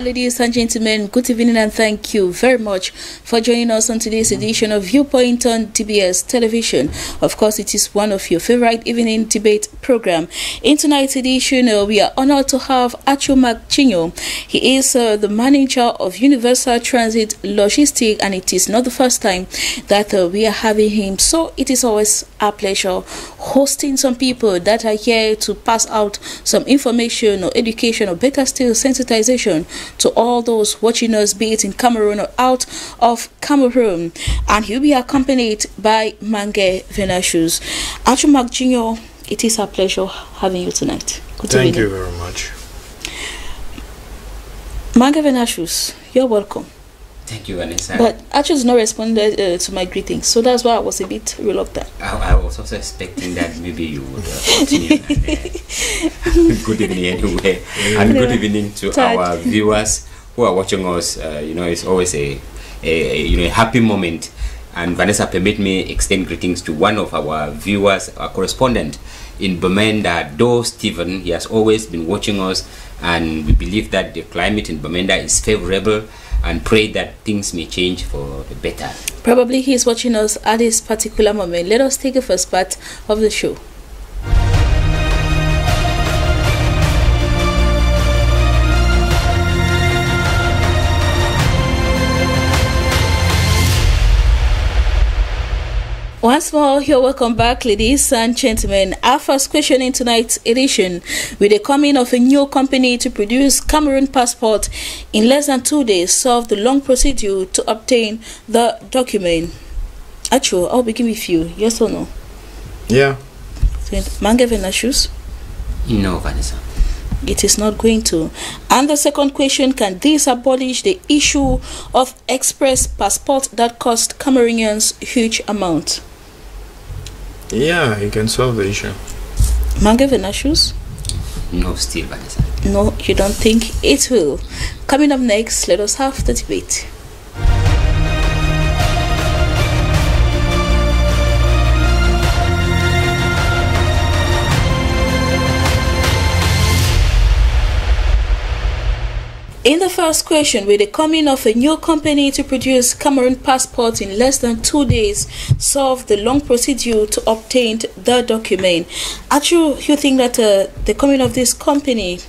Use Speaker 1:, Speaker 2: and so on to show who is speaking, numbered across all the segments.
Speaker 1: ladies and gentlemen. Good evening and thank you very much for joining us on today's edition of Viewpoint on DBS Television. Of course, it is one of your favorite evening debate program. In tonight's edition, we are honored to have Achu Magchinyo. He is the manager of Universal Transit Logistics, and it is not the first time that we are having him. So it is always our pleasure hosting some people that are here to pass out some information or education, or better still sensitization to all those watching us, be it in Cameroon or out of Cameroon. And he'll be accompanied by Mange Venashus. Achu Magchinyo, it is our pleasure having you tonight.
Speaker 2: Thank you very much.
Speaker 1: Mange Venashus, you're welcome.
Speaker 3: Thank you, Vanessa.
Speaker 1: But Achu has not responded to my greetings, so that's why I was a bit reluctant.
Speaker 3: I was also expecting that maybe you would continue. Good evening anyway, and good evening to our viewers who are watching us. It's always a happy moment. And Vanessa, permit me extend greetings to one of our viewers, our correspondent in Bamenda, though Stephen. He has always been watching us, and we believe that the climate in Bamenda is favorable, and pray that things may change for the better.
Speaker 1: Probably he's watching us at this particular moment. Let us take the first part of the show. Once more, you're welcome back, ladies and gentlemen. Our first question in tonight's edition: with the coming of a new company to produce Cameroon passport in less than 2 days, solve the long procedure to obtain the document. Achu, I'll begin with you. Yes or no?
Speaker 2: Yeah.
Speaker 1: Mange Venashus?
Speaker 3: No, Vanessa.
Speaker 1: It is not going to. And the second question: can this abolish the issue of express passport that cost Cameroonians huge amount?
Speaker 2: Yeah, you can solve the issue.
Speaker 1: Mange Venashus?
Speaker 3: No, still, Vanessa.
Speaker 1: No, you don't think it will. Coming up next, let us have the debate. In the first question: with the coming of a new company to produce Cameroon passport in less than 2 days, solve the long procedure to obtain the document. Actually, you think that the coming of this company,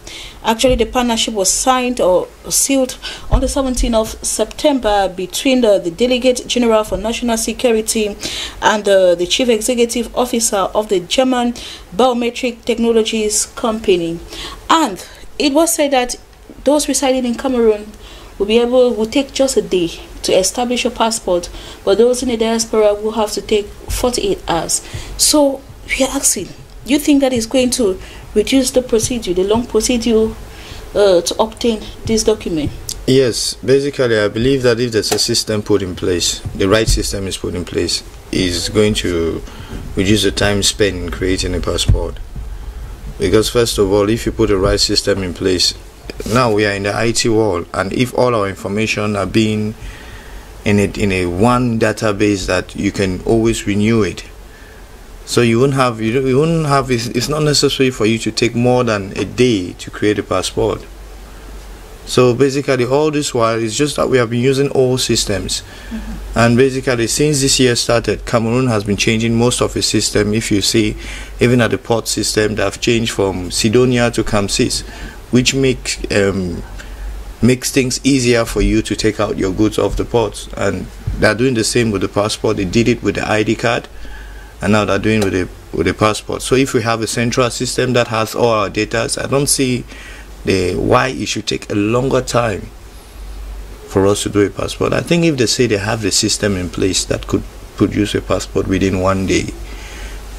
Speaker 1: actually the partnership was signed or sealed on the 17th of September between the Delegate General for National Security and the Chief Executive Officer of the German Biometric Technologies Company. And it was said that those residing in Cameroon will take just a day to establish a passport, but those in the diaspora will have to take 48 hours. So we are asking, you think that is going to reduce the procedure, the long procedure to obtain this document?
Speaker 2: Yes, basically I believe that if there's a system put in place, the right system is put in place, is going to reduce the time spent in creating a passport. Because first of all, if you put the right system in place, now we are in the IT world, and if all our information are being in a one database that you can always renew it, so you wouldn't have it's not necessary for you to take more than a day to create a passport. So basically all this while is just that we have been using old systems. And basically since this year started, Cameroon has been changing most of its system. If you see, even at the port system, they have changed from Sidonia to Kamsis, which makes things easier for you to take out your goods off the ports. And they're doing the same with the passport. They did it with the ID card, and now they're doing with the passport. So if we have a central system that has all our data, I don't see why it should take a longer time for us to do a passport. I think if they say they have the system in place that could produce a passport within 1 day,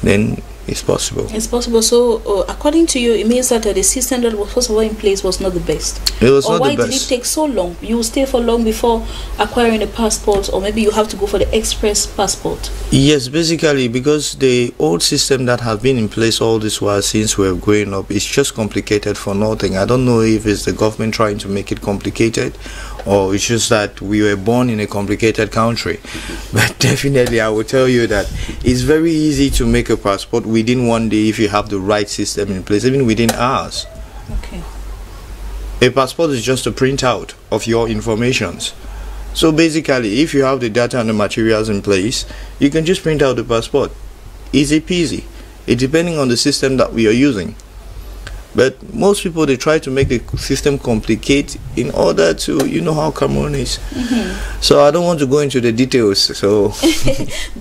Speaker 2: then it's possible.
Speaker 1: It's possible. So, according to you, it means that the system that was first of all in place was not the best.
Speaker 2: It was not the best.
Speaker 1: Why did it take so long? You will stay for long before acquiring a passport, or maybe you have to go for the express passport.
Speaker 2: Yes, basically because the old system that has been in place all this while since we were growing up is just complicated for nothing. I don't know if it's the government trying to make it complicated, or it's just that we were born in a complicated country. But definitely I will tell you that it's very easy to make a passport within 1 day if you have the right system in place, even within hours.
Speaker 1: Okay.
Speaker 2: A passport is just a printout of your informations. So basically, if you have the data and the materials in place, you can just print out the passport. Easy peasy. It's depending on the system that we are using. But most people, they try to make the system complicate in order to, you know how Cameroon is. So I don't want to go into the details. So,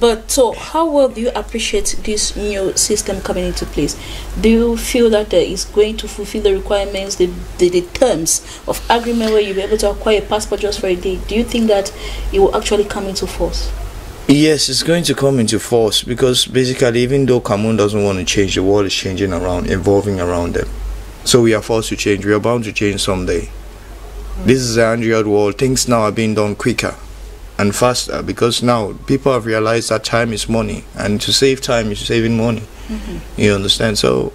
Speaker 1: but so how well do you appreciate this new system coming into place? Do you feel that it's going to fulfill the requirements, the terms of agreement where you'll be able to acquire a passport just for a day? Do you think that it will actually come into force?
Speaker 2: Yes, it's going to come into force, because basically, even though Cameroon doesn't want to change, the world is changing around, evolving around them. So we are forced to change. We are bound to change someday. This is the Android world. Things now are being done quicker and faster, because now people have realized that time is money, and to save time is saving money. You understand? So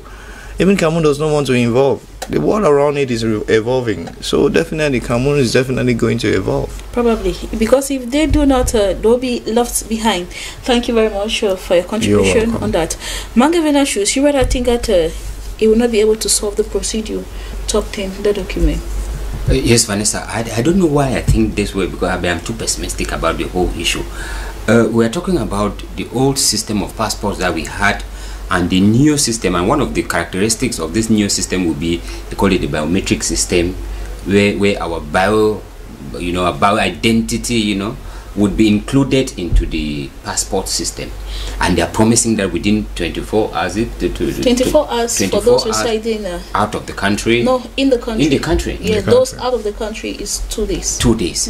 Speaker 2: even Cameroon does not want to evolve. The world around it is evolving, so definitely Cameroon is definitely going to evolve. Probably,
Speaker 1: because if they do not, they'll be left behind. Thank you very much for your contribution on that. Mangavena Shoes, you rather think that it will not be able to solve the procedure to obtain the document?
Speaker 3: Yes, Vanessa, I don't know why I think this way, because I'm too pessimistic about the whole issue. We are talking about the old system of passports that we had, and the new system, and one of the characteristics of this new system will be, they call it the biometric system, where our our bio identity, would be included into the passport system, and they are promising that within 24 hours,
Speaker 1: 24 hours for those residing
Speaker 3: out of the country.
Speaker 1: No, in the country.
Speaker 3: In the country.
Speaker 1: Yeah, those out of the country is 2 days.
Speaker 3: 2 days.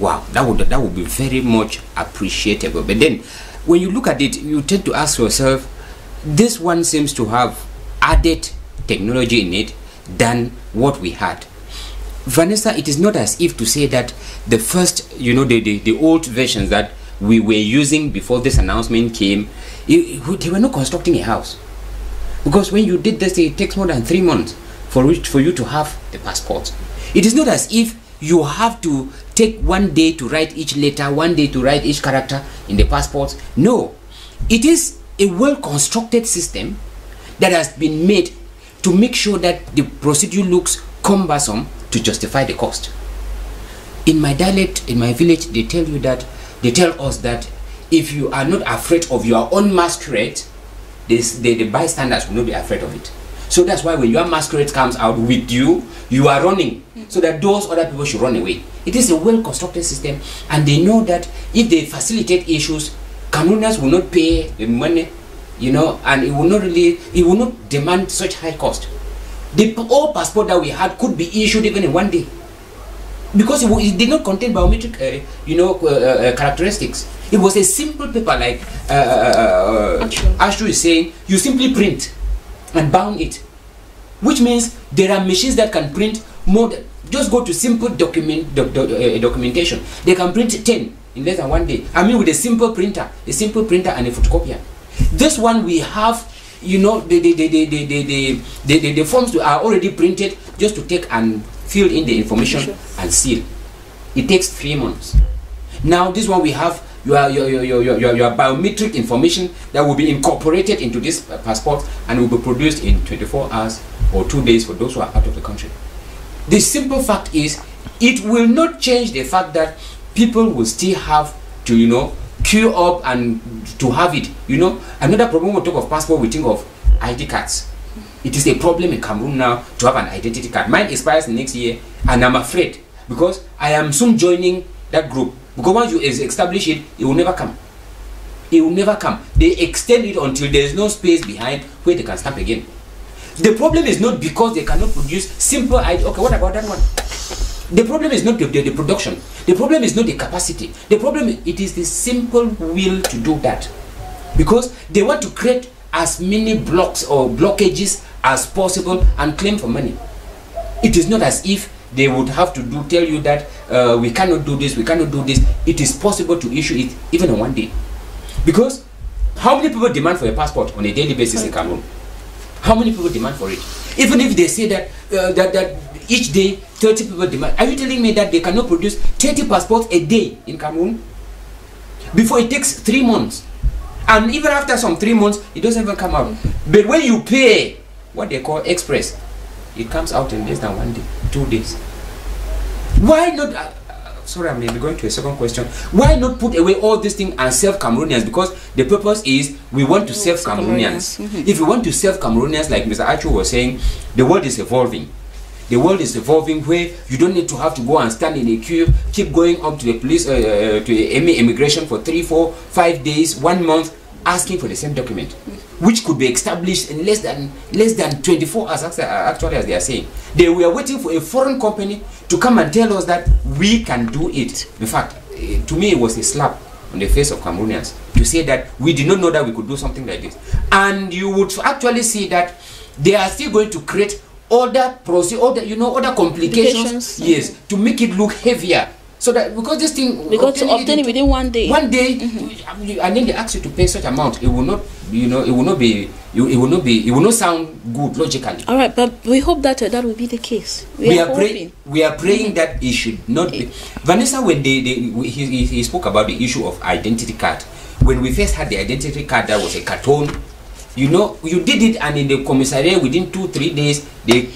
Speaker 3: Wow, that would be very much appreciable. But then, when you look at it, you tend to ask yourself, this one seems to have added technology in it than what we had. Vanessa, it is not as if to say that the first, the old versions that we were using before this announcement came, they were not constructing a house. Because when you did this, it takes more than 3 months for you to have the passport. It is not as if you have to take 1 day to write each letter, 1 day to write each character in the passport. No, it is a well-constructed system that has been made to make sure that the procedure looks cumbersome to justify the cost. In my dialect, in my village, they tell us that if you are not afraid of your own masquerade, the bystanders will not be afraid of it. So that's why when your masquerade comes out with you, you are running, so that those other people should run away. It is a well-constructed system, and they know that if they facilitate issues, Cameroonians will not pay the money, and it will not demand such high cost. The old passport that we had could be issued even in 1 day, because it did not contain biometric, characteristics. It was a simple paper, like Ashu is saying. You simply print and bound it, which means there are machines that can print more. Just go to simple documentation. They can print 10 in less than 1 day. I mean, with a simple printer and a photocopier. This one we have, the forms are already printed, just to take and fill in the information and seal. It takes 3 months. Now this one we have your biometric information that will be incorporated into this passport and will be produced in 24 hours or 2 days for those who are out of the country. The simple fact is, it will not change the fact that people will still have to queue up and to have it. Another problem, we talk of passport, we think of ID cards. It is a problem in Cameroon now to have an identity card. Mine expires next year, and I'm afraid, because I am soon joining that group. Because once you establish it, it will never come. It will never come. They extend it until there is no space behind where they can stamp again. The problem is not because they cannot produce simple ID. Okay, what about that one? The problem is not the production. The problem is not the capacity. The problem, it is the simple will to do that. Because they want to create as many blocks or blockages as possible and claim for money. It is not as if they would have to tell you that we cannot do this, we cannot do this. It is possible to issue it even in 1 day. Because how many people demand for a passport on a daily basis in Cameroon? How many people demand for it? Even if they say that that each day 30 people demand, are you telling me that they cannot produce 30 passports a day in Cameroon? Before it takes 3 months. And even after some 3 months, it doesn't even come out. But when you pay what they call express, It comes out in less than 1 day, 2 days. Why not? Sorry, I may be going to a second question. Why not put away all these things and serve Cameroonians? Because the purpose is we want to serve Cameroonians. If we want to serve Cameroonians, like Mr. Achu was saying, the world is evolving. The world is evolving where you don't need to have to go and stand in a queue, keep going up to the police, to immigration for 3, 4, 5 days, 1 month, asking for the same document, which could be established in less than 24 hours, actually, as they are saying. They were waiting for a foreign company to come and tell us that we can do it. In fact, to me, it was a slap on the face of Cameroonians to say that we did not know that we could do something like this. And you would actually see that they are still going to create other complications, yes, to make it look heavier. So that because this thing,
Speaker 1: because to obtain it within 1 day,
Speaker 3: and then they ask you to pay such amount, it will not, it will not sound good logically.
Speaker 1: All right, but we hope that that will be the case. We are
Speaker 3: praying that it should not be. Vanessa, when he spoke about the issue of identity card, when we first had the identity card, that was a carton. You did it, and in the commissariat within 2-3 days, they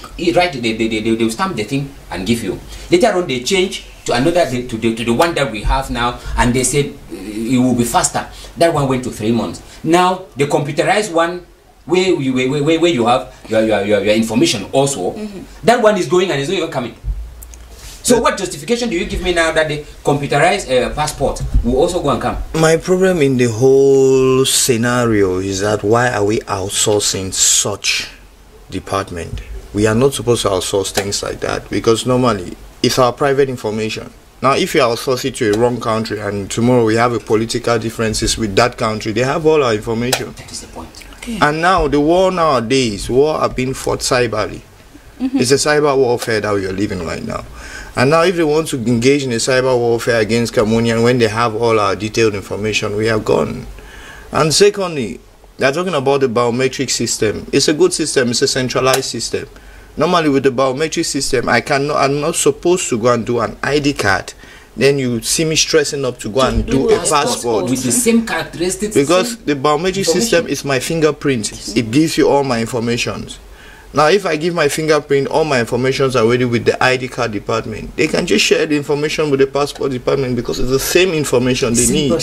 Speaker 3: stamp the thing and give you. Later on, they change to another to the one that we have now, and they said it will be faster. That one went to 3 months. Now the computerized one, where you have your information also, that one is going and is not even coming. So what justification do you give me now that the computerized passport will also go and come?
Speaker 2: My problem in the whole scenario is that why are we outsourcing such department? We are not supposed to outsource things like that, because normally it's our private information. Now if you outsource it to a wrong country and tomorrow we have a political differences with that country, they have all our information.
Speaker 3: That is the point.
Speaker 1: Okay.
Speaker 2: And now the war nowadays, war are being fought cyberly. It's a cyber warfare that we are living right now. And now if they want to engage in a cyber warfare against Cameroonian, when they have all our detailed information, we are gone. And secondly, they're talking about the biometric system. It's a good system. It's a centralized system. Normally with the biometric system, I'm not supposed to go and do an ID card. Then you see me stressing up to go and do a passport
Speaker 3: with the same characteristics.
Speaker 2: Because the biometric system is my fingerprint. It gives you all my information. Now, if I give my fingerprint, all my information are already with the ID card department. They can just share the information with the passport department because it's the same information they need.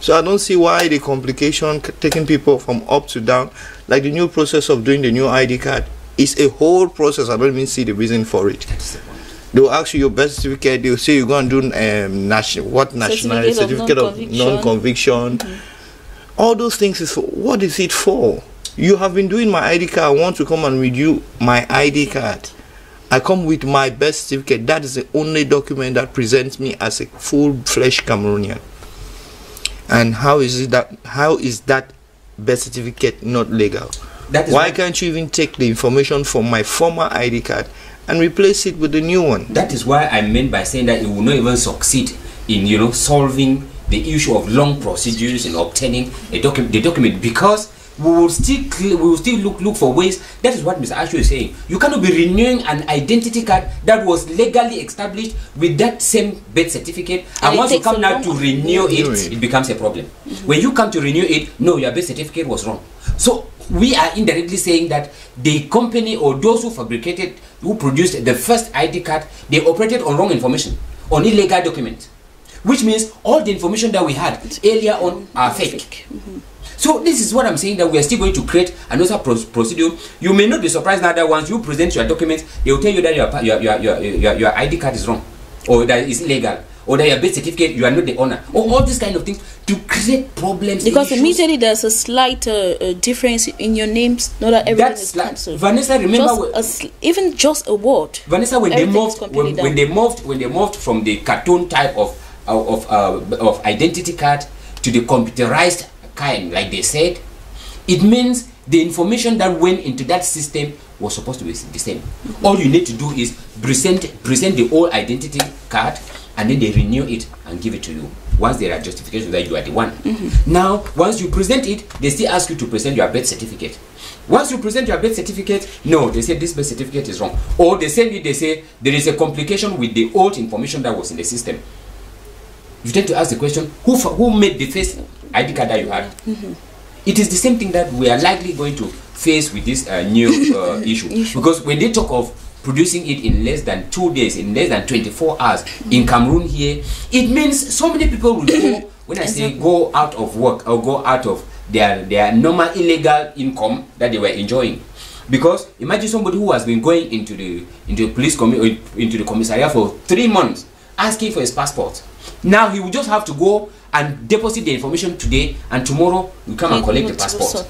Speaker 2: So I don't see why the complication taking people from up to down, like the new process of doing the new ID card, is a whole process. I don't even see the reason for it. They'll ask you your birth certificate. They'll say you're going to do nationality certificate of non-conviction. All those things is for, what is it for? You have been doing my ID card. I want to come and renew my ID card. I come with my birth certificate. That is the only document that presents me as a full-fledged Cameroonian. And how is that birth certificate not legal? Why can't you even take the information from my former ID card and replace it with the new one?
Speaker 3: That is why I meant by saying that it will not even succeed in solving the issue of long procedures in obtaining the document, because we will still look for ways. That is what Mr. Ashu is saying. You cannot be renewing an identity card that was legally established with that same birth certificate, and once you come now to renew it, it becomes a problem. When you come to renew it, no, your birth certificate was wrong. So we are indirectly saying that the company or those who produced the first ID card, they operated on wrong information, on illegal documents, which means all the information that we had earlier on are fake. So this is what I'm saying, that we are still going to create another procedure. You may not be surprised now that once you present your documents, they will tell you that your ID card is wrong, or that it's illegal, or that your birth certificate, you are not the owner, or all these kind of things to create problems.
Speaker 1: Because immediately there's a slight difference in your names, not that everything is cancelled.
Speaker 3: Vanessa, remember,
Speaker 1: even just a word.
Speaker 3: Vanessa, when they moved from the cartoon type of identity card to the computerized kind, like they said, it means the information that went into that system was supposed to be the same. All you need to do is present the old identity card, and then they renew it and give it to you once there are justifications that you are the one. Now, once you present it, they still ask you to present your birth certificate. Once you present your birth certificate, no, they say this birth certificate is wrong, or they send you, they say there is a complication with the old information that was in the system. You tend to ask the question, who made the first ID card that you had? It is the same thing that we are likely going to face with this new issue. Because when they talk of producing it in less than 2 days, in less than 24 hours in Cameroon here, it means so many people will go, when I say go out of work or go out of their normal illegal income that they were enjoying. Because imagine somebody who has been going into the into the commissariat for 3 months asking for his passport. Now he will just have to go and deposit the information today, and tomorrow we come and collect the passport.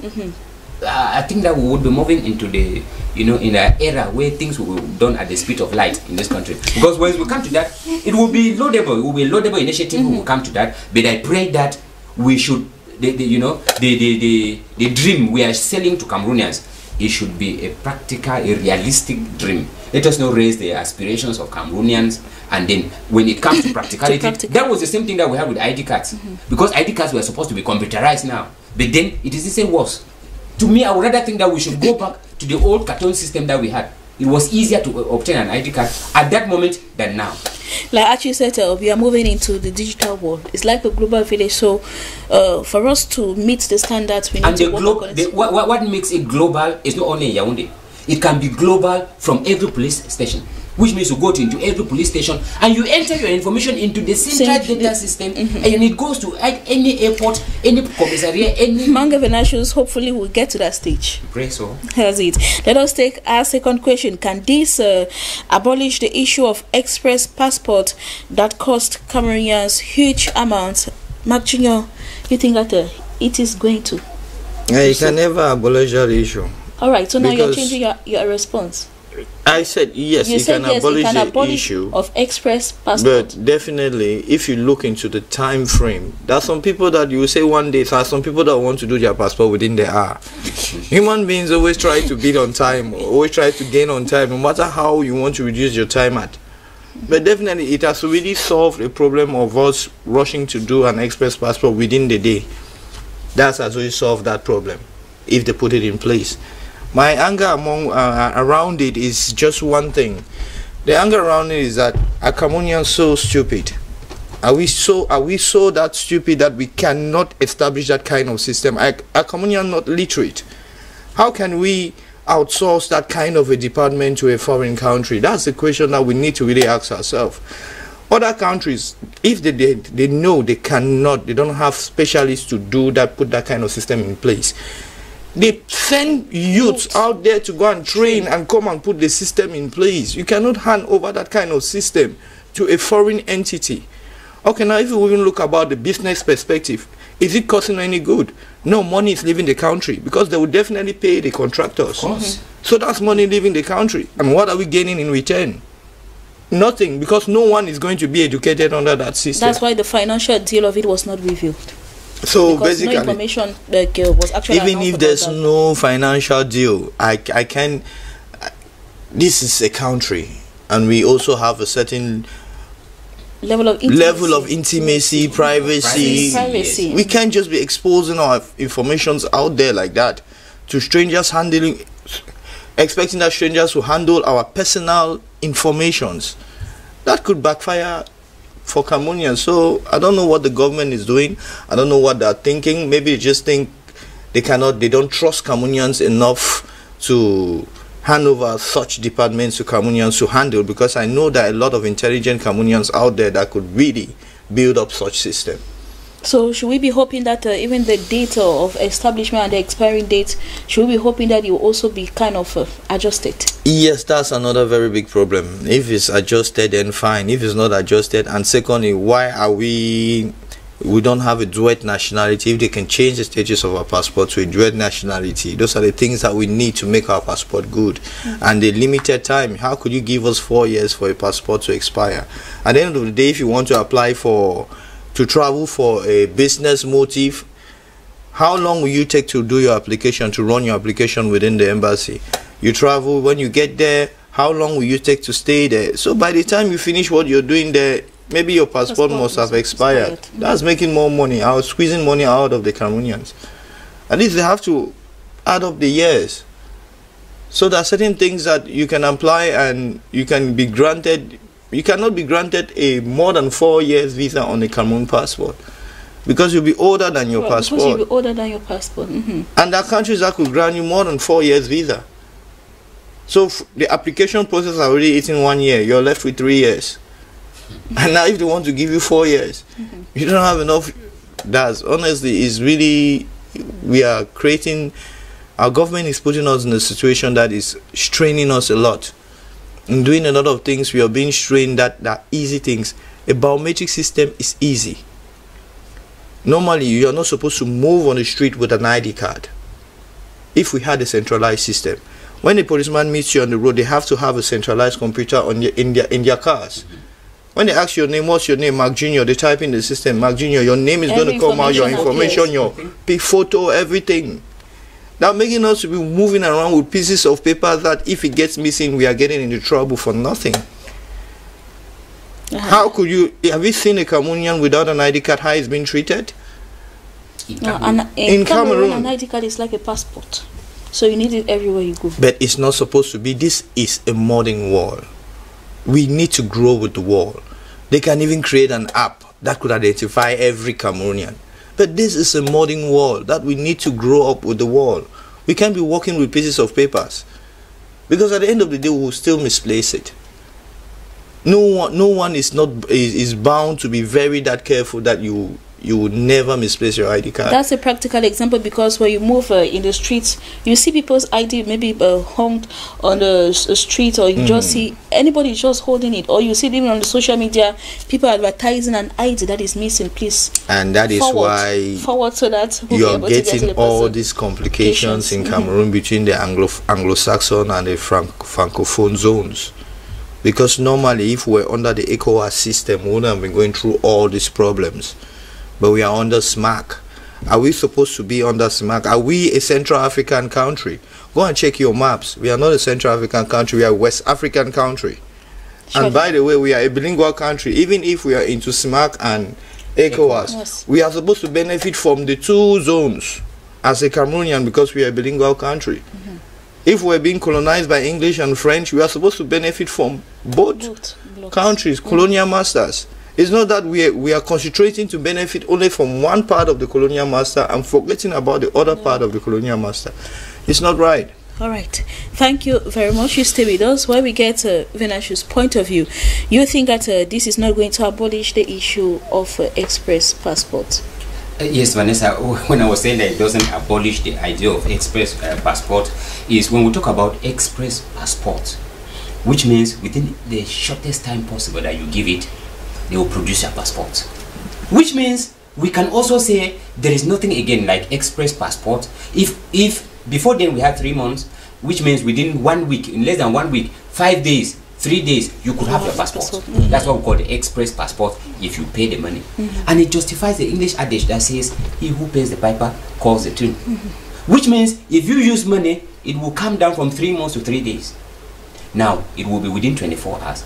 Speaker 3: I think that we would be moving into the, in an era where things will be done at the speed of light in this country. Because when we come to that, it will be laudable. It will be a laudable initiative when we come to that. But I pray that we should, the dream we are selling to Cameroonians, it should be a practical, a realistic dream. Let us not raise the aspirations of Cameroonians, and then when it comes to practicality, that was the same thing that we had with ID cards. Because ID cards were supposed to be computerized now, but then it is the same worse. To me, I would rather think that we should go back to the old carton system that we had. It was easier to obtain an ID card at that moment than now.
Speaker 1: Like you said, we are moving into the digital world. It's like a global village. So, for us to meet the standards, we need to work on it.
Speaker 3: What makes it global is not only in Yaoundé. It can be global from every police station. Which means you go into every police station and you enter your information into the central data system, and it goes to any airport, any commissariat, any...
Speaker 1: Among the nations, hopefully we'll get to that stage.
Speaker 3: Pray so.
Speaker 1: That's it. Let us take our second question. Can this abolish the issue of express passport that cost Cameroonians huge amounts? Mark Jr., you think that it is going to?
Speaker 2: Yeah, you can never abolish that issue.
Speaker 1: All right, so now you're changing your response.
Speaker 2: I said yes, you can abolish the issue
Speaker 1: of express passport.
Speaker 2: But definitely, if you look into the time frame, there are some people that you will say 1 day, there are some people that want to do their passport within the hour. Human beings always try to beat on time, always try to gain on time, no matter how you want to reduce your time at. But definitely, it has really solved a problem of us rushing to do an express passport within the day. That has really solved that problem, if they put it in place. My anger around it is just one thing. The anger around it is that are Cameroonians so stupid? Are we so that stupid that we cannot establish that kind of system? Are Cameroonians not literate? How can we outsource that kind of a department to a foreign country? That's the question that we need to really ask ourselves. Other countries, if they know they cannot, they don't have specialists to do that, put that kind of system in place. They send youths out there to go and train and come and put the system in place. You cannot hand over that kind of system to a foreign entity. Okay, now if you even look about the business perspective, is it costing any good? No, money is leaving the country because they will definitely pay the contractors. So that's money leaving the country. And what are we gaining in return? Nothing, because no one is going to be educated under that system.
Speaker 1: That's why the financial deal of it was not revealed.
Speaker 2: So
Speaker 1: because
Speaker 2: basically,
Speaker 1: no information was actually
Speaker 2: even if there's no financial deal, I can. This is a country, and we also have a certain
Speaker 1: level of
Speaker 2: intimacy, privacy. We can't just be exposing our informations out there like that to strangers, expecting that strangers will handle our personal informations. That could backfire for Cameroonians. So I don't know what the government is doing. I don't know what they're thinking. Maybe they just think they don't trust Cameroonians enough to hand over such departments to Cameroonians to handle, because I know that a lot of intelligent Cameroonians out there that could really build up such system.
Speaker 1: So should we be hoping that even the date of establishment and the expiring date, should we be hoping that it will also be kind of adjusted?
Speaker 2: Yes, that's another very big problem. If it's adjusted, then fine. If it's not adjusted, and secondly, why are we don't have a dual nationality? If they can change the status of our passport to a dual nationality, those are the things that we need to make our passport good. And the limited time, how could you give us 4 years for a passport to expire? At the end of the day, if you want to apply to travel for a business motive, how long will you take to do your application, to run your application within the embassy? You travel, when you get there, how long will you take to stay there? So by the time you finish what you're doing there, maybe your passport must have expired. That's making more money, squeezing money out of the Cameroonians. At least they have to add up the years. So there are certain things that you can apply and you can be granted. You cannot be granted a more than 4 years visa on a Cameroon passport. because you'll be older than your passport.
Speaker 1: Because you'll be older than your passport.
Speaker 2: And there are countries that could grant you more than 4 years visa. So the application process is already eating 1 year. You're left with 3 years. And now if they want to give you 4 years, you don't have enough. That's honestly is really, we are creating, our government is putting us in a situation that is straining us a lot. In doing a lot of things, we are being strained that are easy things. A biometric system is easy. Normally, you are not supposed to move on the street with an ID card. If we had a centralized system, when a policeman meets you on the road, they have to have a centralized computer on in their cars. When they ask your name, what's your name, Mark Jr., they type in the system, Mark Jr., your name is going to come out, your information, your big photo, everything. Now making us to be moving around with pieces of paper that if it gets missing, we are getting into trouble for nothing. How could you, have you seen a Cameroonian without an ID card, how he's been treated?
Speaker 1: In Cameroon, an ID card is like a passport. So you need it everywhere you go.
Speaker 2: But it's not supposed to be. This is a modern world. We need to grow with the world. They can even create an app that could identify every Cameroonian. But this is a modern world that we need to grow up with the world. We can't be working with pieces of papers. Because at the end of the day, we will still misplace it. No one is bound to be very that careful that you would never misplace your ID card.
Speaker 1: That's a practical example, because when you move in the streets, you see people's ID maybe hung on the street, or you just see anybody just holding it, or you see even on the social media people advertising an ID that is missing. Please,
Speaker 2: and that is why
Speaker 1: forward so that
Speaker 2: you're getting all these complications in Cameroon between the Anglo-Saxon and the Francophone zones. Because normally, if we're under the ECOWAS system, we wouldn't have been going through all these problems. But we are under SMAC. Are we supposed to be under SMAC? Are we a Central African country? Go and check your maps. We are not a Central African country. We are a West African country. Sure. And by the way, we are a bilingual country. Even if we are into SMAC and ECOWAS, yes, we are supposed to benefit from the two zones as a Cameroonian, because we are a bilingual country. If we're being colonized by English and French, we are supposed to benefit from both countries, colonial masters. It's not that we are concentrating to benefit only from one part of the colonial master and forgetting about the other part of the colonial master. It's not right.
Speaker 1: All right. Thank you very much. You stay with us while we get Venashu's point of view. You think that this is not going to abolish the issue of express passports?
Speaker 3: Yes, Vanessa, when I was saying that it doesn't abolish the idea of express passport, is when we talk about express passport, which means within the shortest time possible that you give it, they will produce your passport. Which means we can also say there is nothing again like express passport. If before then we had 3 months, which means within 1 week, in less than 1 week, 5 days, 3 days, you could have your passport. That's what we call the express passport if you pay the money. And it justifies the English adage that says, he who pays the piper calls the tune. Which means if you use money, it will come down from 3 months to 3 days. Now, it will be within 24 hours.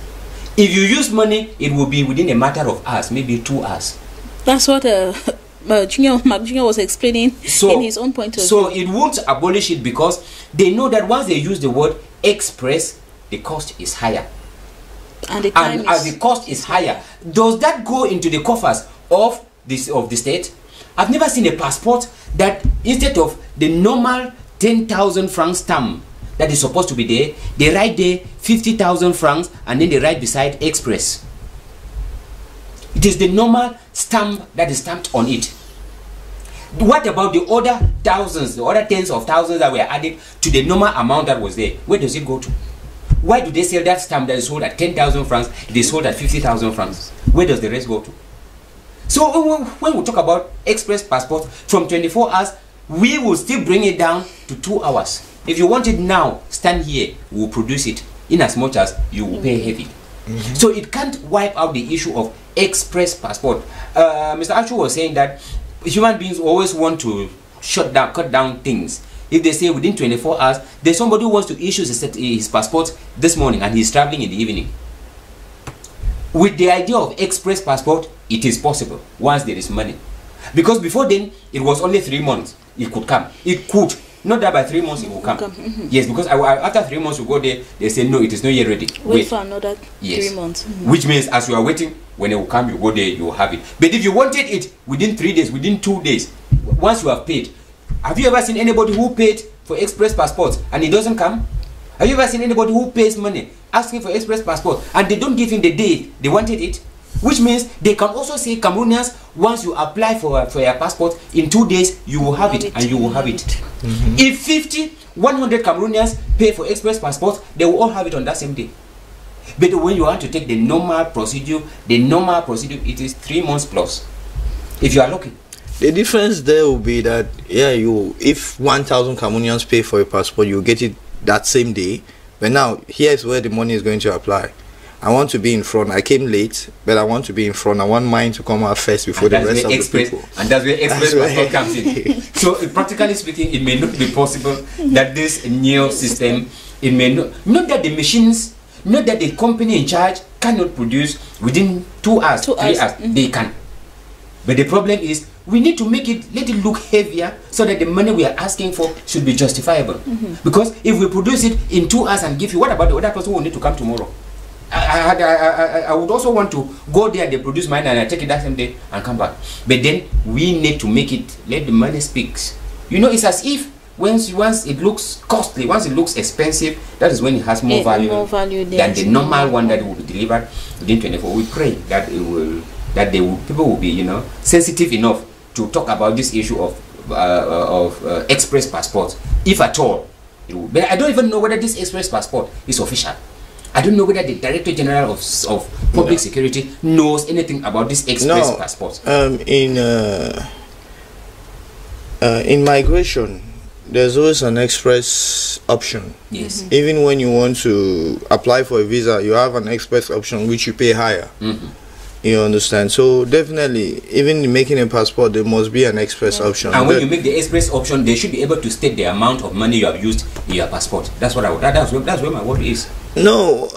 Speaker 3: If you use money, it will be within a matter of hours, maybe 2 hours.
Speaker 1: That's what Mark Jr. was explaining in his own point of view.
Speaker 3: So it won't abolish it, because they know that once they use the word express, the cost is higher.
Speaker 1: And the time
Speaker 3: as the cost is higher, does that go into the coffers of the state? I've never seen a passport that instead of the normal 10,000 francs stamp that is supposed to be there, they write there 50,000 francs and then they write beside express. It is the normal stamp that is stamped on it. What about the other thousands, the other tens of thousands that were added to the normal amount that was there? Where does it go to? Why do they sell that stamp that is sold at 10,000 francs, it is sold at 50,000 francs? Where does the rest go to? So when we talk about express passport, from 24 hours, we will still bring it down to 2 hours. If you want it now, stand here, we will produce it, in as much as you will pay heavy. So it can't wipe out the issue of express passport. Mr. Achu was saying that human beings always want to cut down things. If they say within 24 hours, there's somebody who wants to issue his passport this morning and he's traveling in the evening. With the idea of express passport, it is possible once there is money. Because before then, it was only 3 months. It could come. It could. Not that by 3 months it will come. Yes, because after 3 months you go there, they say no, it is not yet ready.
Speaker 1: Wait for another 3 months.
Speaker 3: Which means as you are waiting, When it will come, you go there, you will have it. But if you wanted it within 3 days, within 2 days, once you have paid, have you ever seen anybody who paid for express passport and it doesn't come? Have you ever seen anybody who pays money asking for express passport and they don't give him the day they wanted it? Which means they can also say, Cameroonians, once you apply for your passport, in 2 days you will have it, and you will have it. If 100 Cameroonians pay for express passport, they will all have it on that same day. But when you want to take the normal procedure, it is 3 months plus, if you are lucky.
Speaker 2: The difference there will be that, if 1,000 Cameroonians pay for a passport, you get it that same day. But now, here's where the money is going to apply. I want to be in front. I came late, but I want to be in front. I want mine to come out first before the rest of the people.
Speaker 3: And that's where express passport comes in. So, practically speaking, it may not be possible that this new system, it may not that the machines, not that the company in charge cannot produce within 2 hours, 3 hours. They can. But the problem is, we need to let it look heavier so that the money we are asking for should be justifiable. Because if we produce it in 2 hours and give you, what about the other person who will need to come tomorrow? I would also want to go there and they produce mine and I take it that same day and come back. But then we need to let the money speak. You know, it's as if once it looks costly, once it looks expensive, that is when it has more value than the normal one that will be delivered within 24. We pray that people will be, sensitive enough to talk about this issue of express passport, if at all. But I don't even know whether this express passport is official. I don't know whether the Director General of Public Security knows anything about this express passport. In migration, there's always an express option. Yes.
Speaker 2: Even when you want to apply for a visa, you have an express option which you pay higher. You understand? So definitely, even in making a passport, there must be an express option.
Speaker 3: And when you make the express option, they should be able to state the amount of money you have used in your passport. That's what that's where my word is.
Speaker 2: No,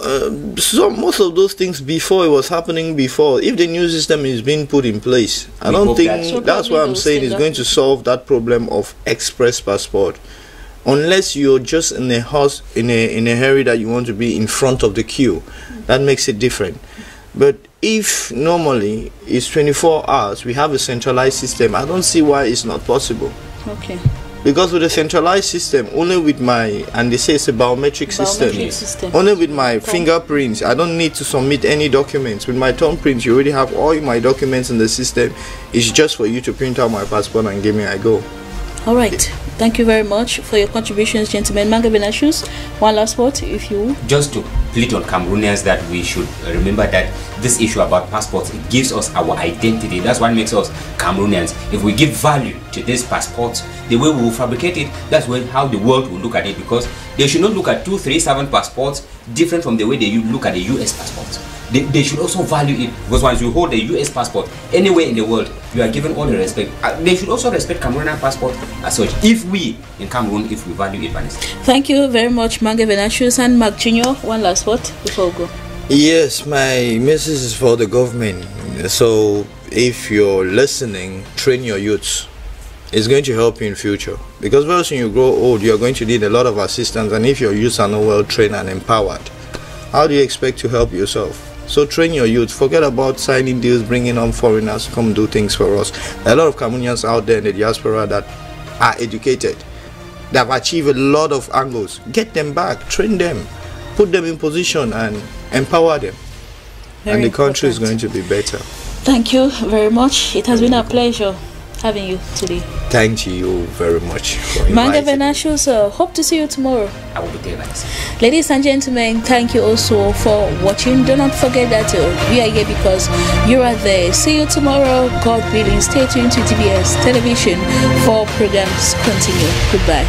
Speaker 2: most of those things before it was happening before. If the new system is being put in place, I don't think that's what I'm saying is going to solve that problem of express passport. Unless you're just in a hurry that you want to be in front of the queue, that makes it different. But if normally it's 24 hours, we have a centralized system, I don't see why it's not possible.
Speaker 1: Okay.
Speaker 2: Because with a centralized system, only with and they say it's a biometric system. Only with my fingerprints, I don't need to submit any documents. With my thumbprints, you already have all my documents in the system. It's just for you to print out my passport and give me I go.
Speaker 1: All right. Thank you very much for your contributions, gentlemen. Manga Benashus, one last word, if you...
Speaker 3: Just to plead on Cameroonians that we should remember that this issue about passports, it gives us our identity. That's what makes us Cameroonians. If we give value to this passport, the way we will fabricate it, that's how the world will look at it, because they should not look at 237 passports different from the way they look at the US passports. They should also value it, because once you hold a US passport anywhere in the world, you are given all the respect. They should also respect Cameroonian passport as such, if we in Cameroon, if we value it.
Speaker 1: Thank you very much, Manga Benashus. And Mark Jr., one last word before we go.
Speaker 2: Yes, my message is for the government. So if you're listening, train your youths. It's going to help you in future, because very soon you grow old, you're going to need a lot of assistance, and if your youths are not well trained and empowered, how do you expect to help yourself? So train your youth. Forget about signing deals, bringing on foreigners to come do things for us. There are a lot of Cameroonians out there in the diaspora that are educated, that have achieved a lot of angles. Get them back, train them, put them in position and empower them. And the country is going to be better.
Speaker 1: Thank you very much. It has been a pleasure having you today.
Speaker 2: Thank you very much for
Speaker 1: Manga Benashus, hope to see you tomorrow.
Speaker 3: I will be there.
Speaker 1: Ladies and gentlemen, thank you also for watching. Do not forget that we are here because you are there. See you tomorrow, God willing. Stay tuned to DBS Television for programs continue. Goodbye.